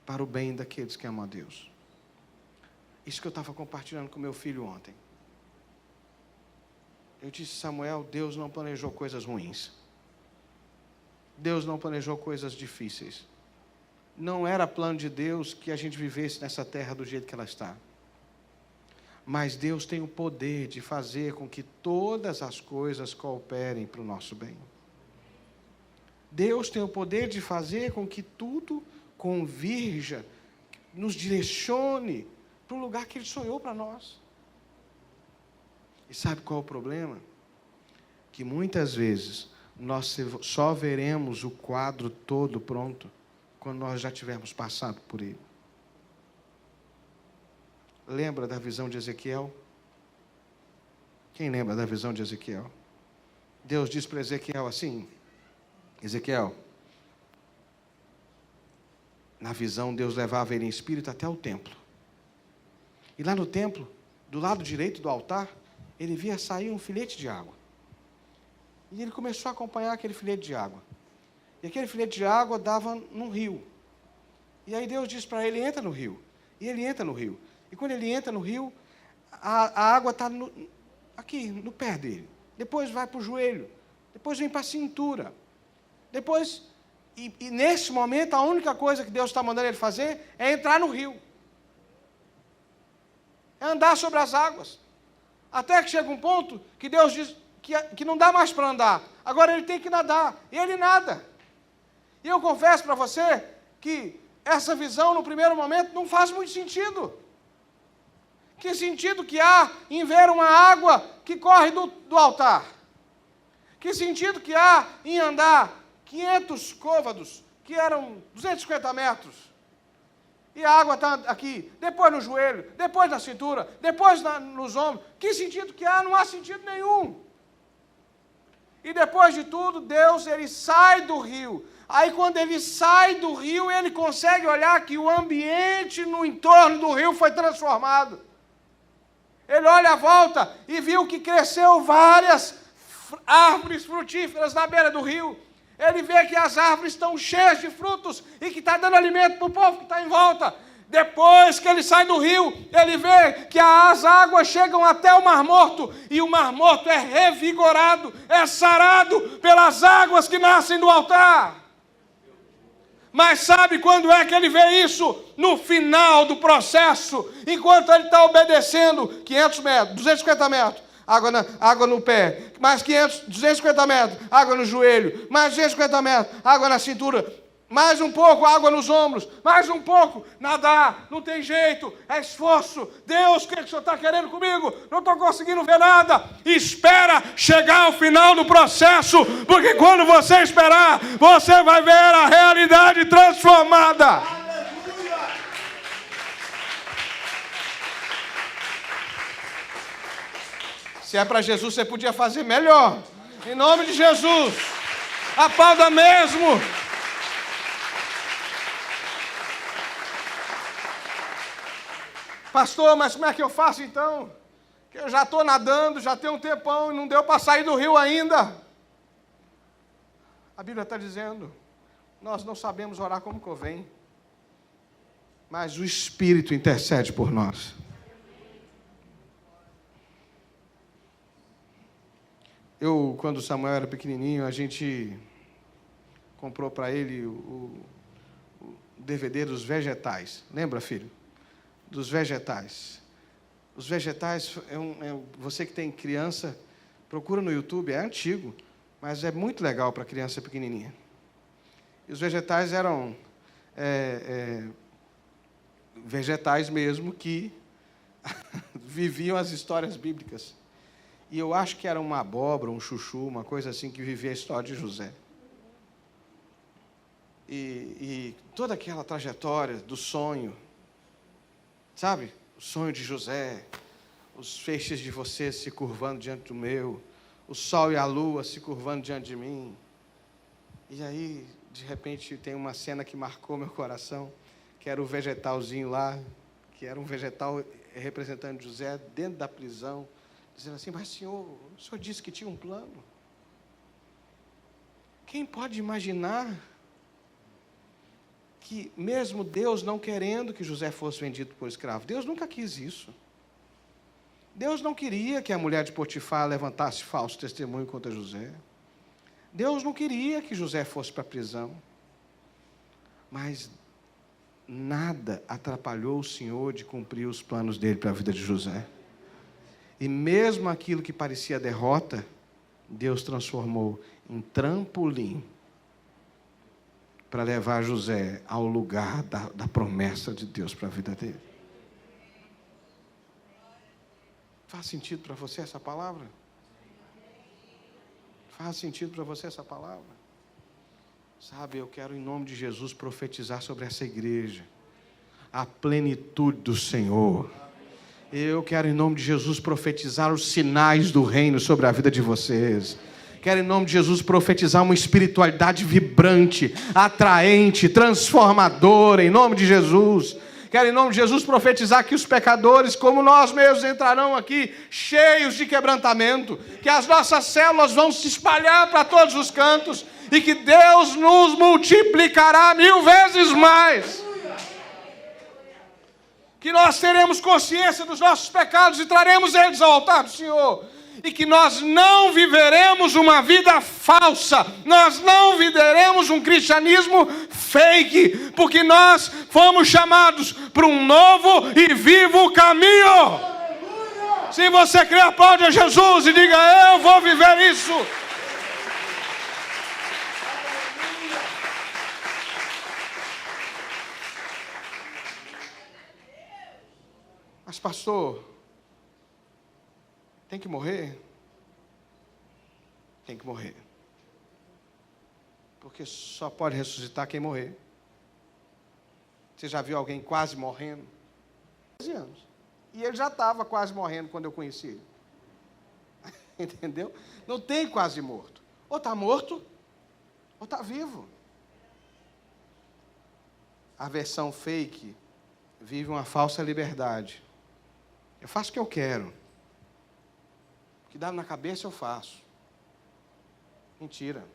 para o bem daqueles que amam a Deus. Isso que eu estava compartilhando com meu filho ontem. Eu disse, Samuel, Deus não planejou coisas ruins. Deus não planejou coisas difíceis. Não era plano de Deus que a gente vivesse nessa terra do jeito que ela está. Mas Deus tem o poder de fazer com que todas as coisas cooperem para o nosso bem. Deus tem o poder de fazer com que tudo convirja, nos direcione para o lugar que Ele sonhou para nós. E sabe qual é o problema? Que muitas vezes nós só veremos o quadro todo pronto quando nós já tivermos passado por ele. Lembra da visão de Ezequiel? Quem lembra da visão de Ezequiel? Deus disse para Ezequiel assim, Ezequiel, na visão Deus levava ele em espírito até o templo. E lá no templo, do lado direito do altar, ele via sair um filete de água. E ele começou a acompanhar aquele filete de água. E aquele filete de água dava num rio. E aí Deus disse para ele, entra no rio. E ele entra no rio. E quando ele entra no rio, a água está aqui, no pé dele. Depois vai para o joelho. Depois vem para a cintura. Depois, e nesse momento, a única coisa que Deus está mandando ele fazer é entrar no rio. É andar sobre as águas. Até que chega um ponto que Deus diz que não dá mais para andar. Agora ele tem que nadar. E ele nada. E eu confesso para você que essa visão, no primeiro momento, não faz muito sentido. Que sentido que há em ver uma água que corre do altar? Que sentido que há em andar 500 côvados, que eram 250 metros, e a água está aqui, depois no joelho, depois na cintura, depois nos ombros? Que sentido que há? Não há sentido nenhum. E depois de tudo, Deus, ele sai do rio. Aí quando ele sai do rio, ele consegue olhar que o ambiente no entorno do rio foi transformado. Ele olha à volta e viu que cresceu várias árvores frutíferas na beira do rio. Ele vê que as árvores estão cheias de frutos e que está dando alimento para o povo que está em volta. Depois que ele sai do rio, ele vê que as águas chegam até o Mar Morto, e o Mar Morto é revigorado, é sarado pelas águas que nascem do altar. Mas sabe quando é que ele vê isso? No final do processo, enquanto ele está obedecendo 500 metros, 250 metros, água no pé, mais 250 metros, água no joelho, mais 250 metros, água na cintura. Mais um pouco, água nos ombros. Mais um pouco, nadar. Não tem jeito, é esforço. Deus, o que o Senhor está querendo comigo? Não estou conseguindo ver nada. Espera chegar ao final do processo, porque quando você esperar, você vai ver a realidade transformada. Se é para Jesus, você podia fazer melhor. Em nome de Jesus. Aplauda mesmo. Pastor, mas como é que eu faço então? Que eu já estou nadando, já tem um tempão e não deu para sair do rio ainda. A Bíblia está dizendo, nós não sabemos orar como convém, mas o Espírito intercede por nós. Quando o Samuel era pequenininho, a gente comprou para ele o DVD dos vegetais. Lembra, filho? Dos vegetais. Os vegetais, você que tem criança, procura no YouTube, é antigo, mas é muito legal para criança pequenininha. E os vegetais eram vegetais mesmo que viviam as histórias bíblicas. E eu acho que era uma abóbora, um chuchu, uma coisa assim, que vivia a história de José. E toda aquela trajetória do sonho, sabe? O sonho de José, os feixes de você se curvando diante do meu, o sol e a lua se curvando diante de mim. E aí, de repente, tem uma cena que marcou meu coração, que era o vegetalzinho lá, que era um vegetal representando José dentro da prisão, dizendo assim, mas Senhor, o Senhor disse que tinha um plano. Quem pode imaginar que mesmo Deus não querendo que José fosse vendido por escravo, Deus nunca quis isso. Deus não queria que a mulher de Potifar levantasse falso testemunho contra José. Deus não queria que José fosse para a prisão. Mas nada atrapalhou o Senhor de cumprir os planos dele para a vida de José. E mesmo aquilo que parecia derrota, Deus transformou em trampolim para levar José ao lugar da promessa de Deus para a vida dele. Faz sentido para você essa palavra? Faz sentido para você essa palavra? Sabe, eu quero em nome de Jesus profetizar sobre essa igreja a plenitude do Senhor. Eu quero em nome de Jesus profetizar os sinais do reino sobre a vida de vocês. Quero em nome de Jesus profetizar uma espiritualidade vibrante, atraente, transformadora, em nome de Jesus. Quero em nome de Jesus profetizar que os pecadores, como nós mesmos, entrarão aqui cheios de quebrantamento, que as nossas células vão se espalhar para todos os cantos e que Deus nos multiplicará 1000 vezes mais. Que nós teremos consciência dos nossos pecados e traremos eles ao altar do Senhor. E que nós não viveremos uma vida falsa, nós não viveremos um cristianismo fake, porque nós fomos chamados para um novo e vivo caminho. Se você crê, aplaude a Jesus e diga, eu vou viver isso. Mas pastor, tem que morrer? Tem que morrer. Porque só pode ressuscitar quem morrer. Você já viu alguém quase morrendo? 12 anos. E ele já estava quase morrendo quando eu conheci ele. Entendeu? Não tem quase morto. Ou está morto, ou está vivo. A versão fake vive uma falsa liberdade. Eu faço o que eu quero. O que dá na cabeça eu faço. Mentira.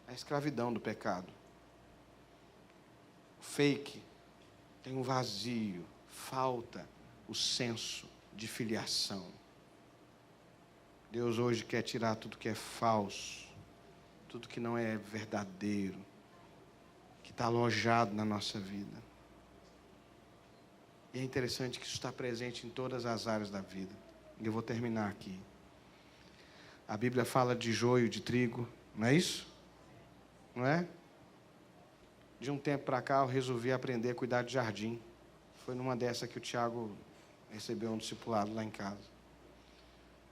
É a escravidão do pecado. Fake tem um vazio, falta o senso de filiação. Deus hoje quer tirar tudo que é falso, tudo que não é verdadeiro, que está alojado na nossa vida. E é interessante que isso está presente em todas as áreas da vida. E eu vou terminar aqui. A Bíblia fala de joio, de trigo, não é isso? Não é? De um tempo para cá, eu resolvi aprender a cuidar de jardim. Foi numa dessa que o Tiago recebeu um discipulado lá em casa.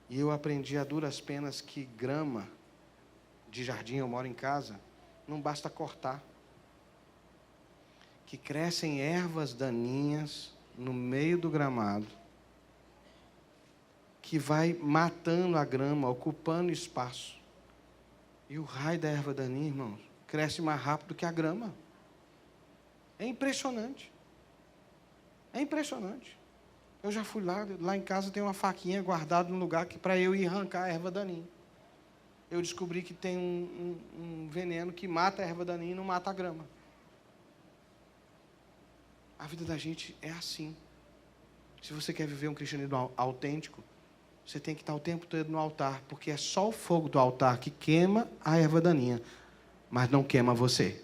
E eu aprendi a duras penas que grama de jardim, eu moro em casa, não basta cortar. Que crescem ervas daninhas no meio do gramado, que vai matando a grama, ocupando espaço. E o raio da erva daninha, irmãos, cresce mais rápido que a grama. É impressionante. É impressionante. Eu já fui lá em casa tem uma faquinha guardada no lugar que para eu ir arrancar a erva daninha. Eu descobri que tem um veneno que mata a erva daninha e não mata a grama. A vida da gente é assim. Se você quer viver um cristianismo autêntico, você tem que estar o tempo todo no altar, porque é só o fogo do altar que queima a erva daninha, mas não queima você.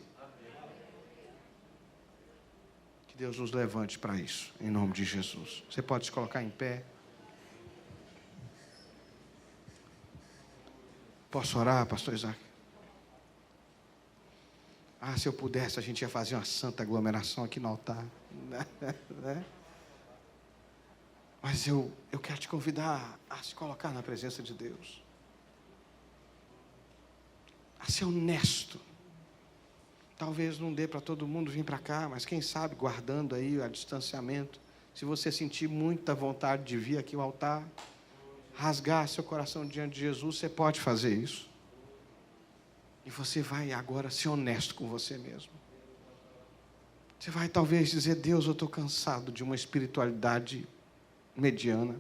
Que Deus nos levante para isso, em nome de Jesus. Você pode se colocar em pé. Posso orar, pastor Isaac? Se eu pudesse, a gente ia fazer uma santa aglomeração aqui no altar. Né? Mas eu quero te convidar a se colocar na presença de Deus. A ser honesto. Talvez não dê para todo mundo vir para cá, mas quem sabe, guardando aí o distanciamento, se você sentir muita vontade de vir aqui ao altar, rasgar seu coração diante de Jesus, você pode fazer isso. E você vai agora ser honesto com você mesmo. Você vai talvez dizer: Deus, eu estou cansado de uma espiritualidade mediana.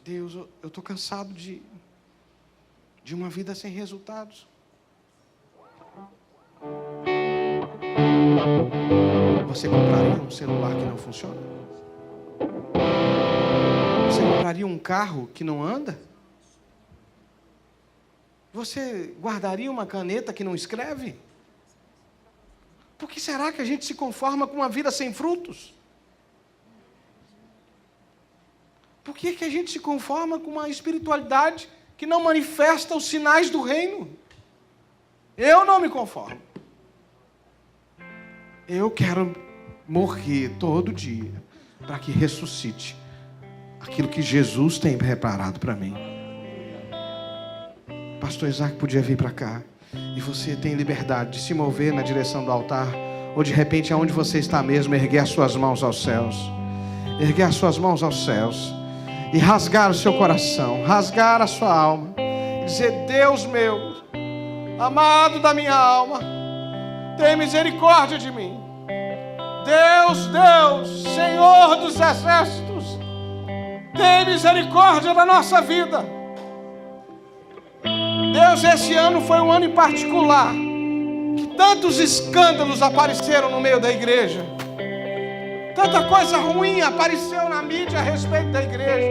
Deus, eu estou cansado de uma vida sem resultados. Você compraria um celular que não funciona? Você compraria um carro que não anda? Você guardaria uma caneta que não escreve? Por que será que a gente se conforma com uma vida sem frutos? Por que a gente se conforma com uma espiritualidade que não manifesta os sinais do reino? Eu não me conformo. Eu quero morrer todo dia para que ressuscite aquilo que Jesus tem preparado para mim. Pastor Isaac podia vir para cá e você tem liberdade de se mover na direção do altar, ou de repente aonde você está mesmo, erguer as suas mãos aos céus, erguer as suas mãos aos céus e rasgar o seu coração, rasgar a sua alma e dizer: Deus meu, amado da minha alma, tem misericórdia de mim. Deus, Senhor dos exércitos, tem misericórdia da nossa vida. Deus, esse ano foi um ano em particular que tantos escândalos apareceram no meio da igreja. Tanta coisa ruim apareceu na mídia a respeito da igreja.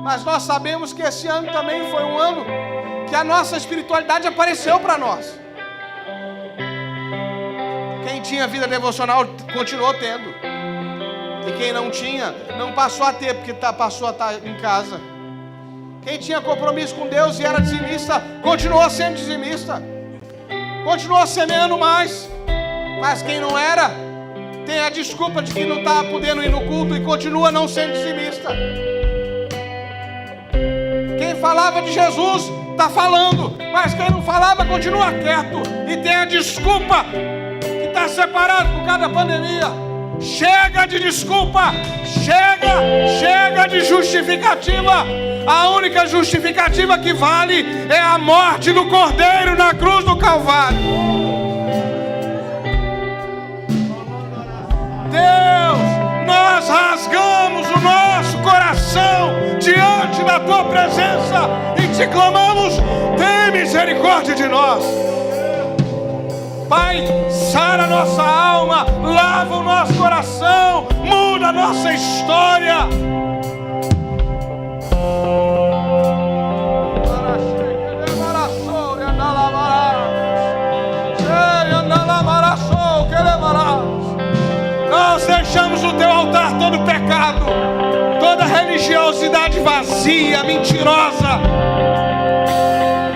Mas nós sabemos que esse ano também foi um ano que a nossa espiritualidade apareceu para nós. Quem tinha vida devocional continuou tendo. E quem não tinha, não passou a ter, porque passou a estar em casa. Quem tinha compromisso com Deus e era dizimista, continuou sendo dizimista. Continuou semeando mais. Mas quem não era, tem a desculpa de que não está podendo ir no culto e continua não sendo dizimista. Quem falava de Jesus, está falando. Mas quem não falava, continua quieto. E tem a desculpa que está separado por causa da pandemia. Chega de desculpa. Chega de justificativa. A única justificativa que vale é a morte do Cordeiro na cruz do Calvário. Deus, nós rasgamos o nosso coração diante da Tua presença e te clamamos: tem misericórdia de nós. Pai, sara a nossa alma, lava o nosso coração, muda a nossa história. Nós deixamos no Teu altar todo pecado, toda religiosidade vazia, mentirosa,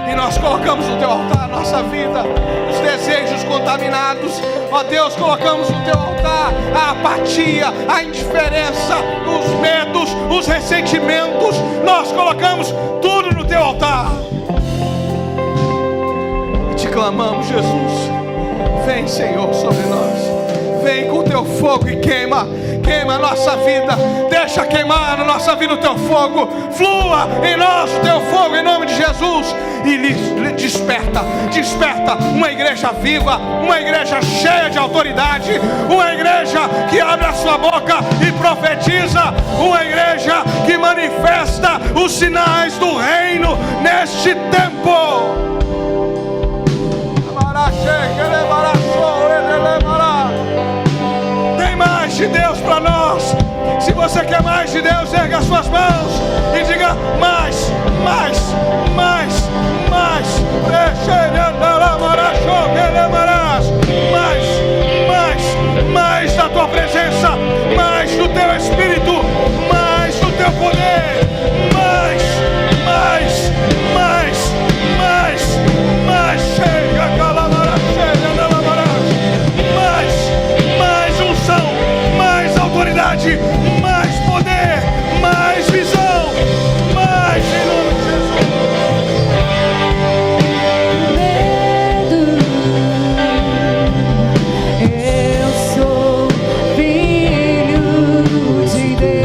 e nós colocamos no teu altar a nossa vida, os desejos contaminados. Ó Deus, colocamos no teu altar a apatia, a indiferença, os medos, os ressentimentos. Nós colocamos tudo no teu altar. E te clamamos, Jesus. Vem, Senhor, sobre nós. Vem com o teu fogo e queima a nossa vida. Deixa queimar na nossa vida o teu fogo. Flua em nós o teu fogo, em nome de Jesus. E lhe desperta uma igreja viva, uma igreja cheia de autoridade, uma igreja que abre a sua boca e profetiza, uma igreja que manifesta os sinais do reino neste tempo. Tem mais de Deus para nós. Se você quer mais de Deus, erga as suas mãos e diga: mais, mais, mais, mais. Mais da tua presença, mais do teu Espírito, mais do teu poder, mais, mais, mais, mais, mais. Chega, calamara, chega, mais unção, mais autoridade, mais poder, mais visão, mais em nome de Jesus. Eu sou filho de Deus.